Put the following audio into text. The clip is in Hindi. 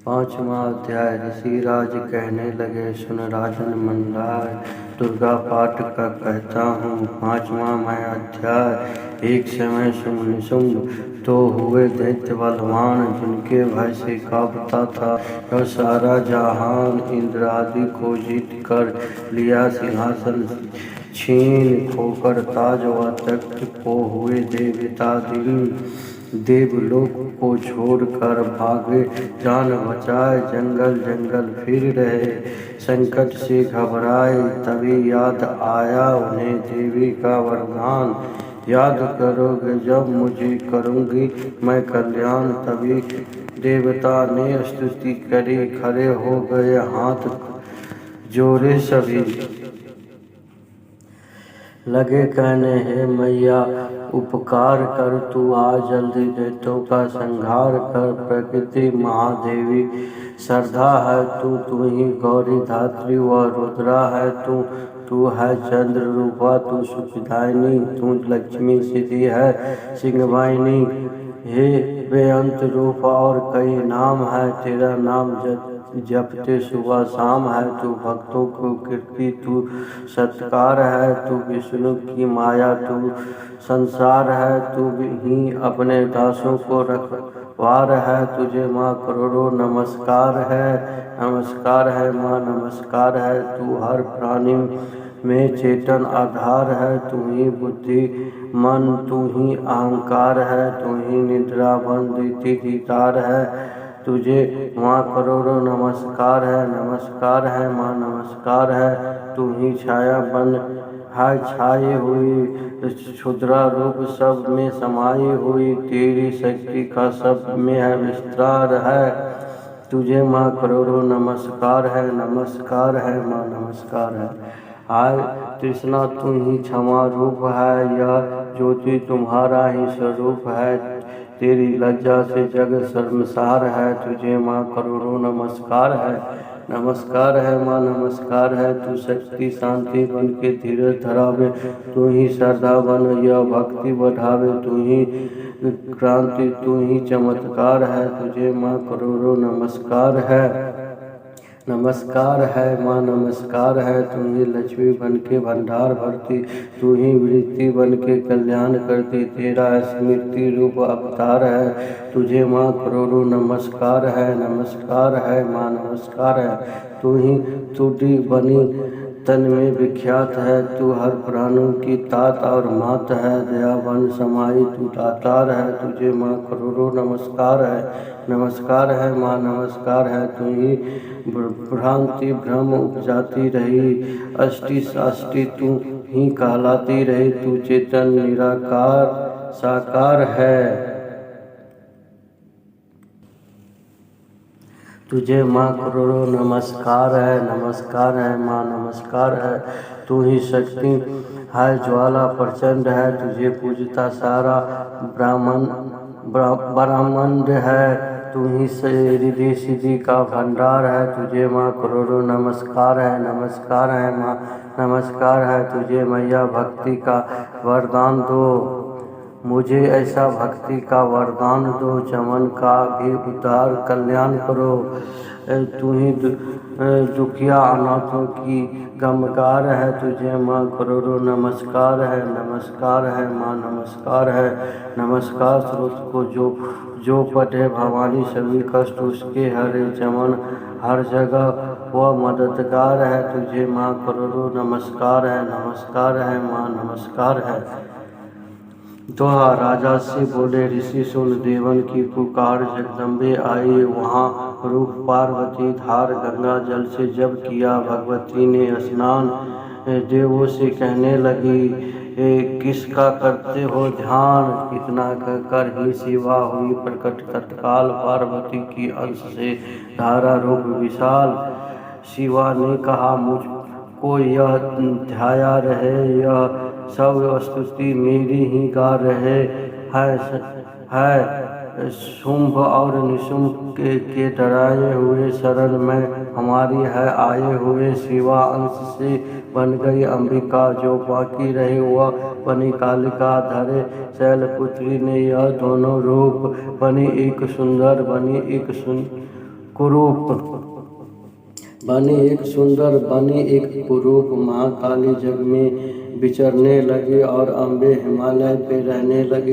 पांचवा अध्याय। ऋषिराज कहने लगे, सुन राजन मंदार, दुर्गा पाठ का कहता हूँ। पांचवा मैं अध्याय। एक समय शुंभ तो हुए दैत्य बलवान, जिनके भय से कांपता था यह सारा जहान। इंद्र आदि को जीत कर लिया सिंहासन छीन, खोकर ताज व तख्त को हुए देवता दीन। देवलोक को छोड़कर भागे, जान बचाए जंगल जंगल फिर रहे, संकट से घबराए। तभी याद आया उन्हें देवी का वरदान, याद करोगे जब मुझे करूँगी मैं कल्याण। तभी देवता ने स्तुति करी, खड़े हो गए हाथ जोड़े सभी। लगे कहने, हे मैया उपकार कर, तू आ जल्दी दैत्यों का संहार कर। प्रकृति महादेवी श्रद्धा है तू ही गौरी धात्री व रुद्रा है तू है चंद्र रूपा, तू सुखदायिनी, तू लक्ष्मी सिद्धि है सिंहवाहिनी। हे बेअंत रूप और कई नाम है, तेरा नाम जपते सुबह शाम है। तू भक्तों को कीर्ति, तू सत्कार है, तू विष्णु की माया, तू संसार है, तू ही अपने दासों को रखवार है। तुझे माँ करोड़ों नमस्कार है, नमस्कार है माँ नमस्कार है। तू हर प्राणी में चेतन आधार है, तू ही बुद्धि मन, तू ही अहंकार है, तू ही निद्रा बन देती दीदार है। तुझे माँ करोड़ों नमस्कार है माँ नमस्कार है। तू ही छाया बन है छाई हुई, क्षुद्रा रूप सब में समाई हुई, तेरी शक्ति का सब में है विस्तार है। तुझे माँ करोड़ों नमस्कार है माँ नमस्कार है। हाय कृष्णा तू ही क्षमा रूप है, यह ज्योति तुम्हारा ही स्वरूप है, तेरी लज्जा से जग शर्मसार है। तुझे माँ करोड़ों नमस्कार है माँ नमस्कार है। तू शक्ति शांति बन के धीरज धरावे, तू ही श्रद्धा बन यह भक्ति बढ़ावे, तू ही क्रांति, तू ही चमत्कार है। तुझे माँ करोड़ों नमस्कार है माँ नमस्कार है। तू ही लक्ष्मी बन के भंडार भरती, तू ही वृत्ति बन के कल्याण करती, तेरा स्मृति रूप अवतार है। तुझे माँ करोड़ों नमस्कार है माँ नमस्कार है। तू ही तुड़ी बनी तन में विख्यात है, तू हर प्राणों की तात और मात है, दयावन समाई तू दातार है। तुझे माँ करोड़ों नमस्कार है माँ नमस्कार है। तू ही भ्रांति भ्रम उपजाती रही, अष्टि साष्टि तू ही कहलाती रही, तू चेतन निराकार साकार है। तुझे माँ करोड़ों नमस्कार है माँ नमस्कार है। तू ही शक्ति है ज्वाला प्रचंड है, तुझे पूजता सारा ब्रह्मांड है, तू ही रिद्धि सिद्धि का भंडार है। तुझे माँ करोड़ों नमस्कार है माँ नमस्कार है। तुझे मैया भक्ति का वरदान दो, मुझे ऐसा भक्ति का वरदान दो, चमन का भी उद्धार कल्याण करो। तू ही दुखिया अनाथों की गमगार है। तुझे माँ करोड़ों नमस्कार है माँ नमस्कार है। नमस्कार स्रोत को जो पढ़े भवानी सभी कष्ट उसके हरे, चमन हर जगह वह मददगार है। तुझे माँ करोड़ों नमस्कार है माँ नमस्कार है। दोहा। राजा से बोले ऋषि, सुन देवन की पुकार, जगदम्बे आई वहाँ रूप पार्वती धार, गंगा जल से जब किया भगवती ने स्नान। देवों से कहने लगी, किसका करते हो ध्यान। इतना कहकर ही शिवा हुई प्रकट, तत्काल पार्वती की अंश से धारा रूप विशाल। शिवा ने कहा, मुझको यह ध्याया रहे, यह सब स्तुति मेरी ही गा रहे है। शुंभ और निशुंभ के डराए हुए शरण में हमारी है आए हुए। शिवा अंश से बन गई अंबिका, जो बाकी रहे वह बनी कालिका। धरे शैलपुत्री ने यह दोनों रूप, बनी एक सुंदर कुरूप बनी, एक सुंदर बनी एक कुरूप। महाकाली जग में विचरने लगी और अम्बे हिमालय पे रहने लगी।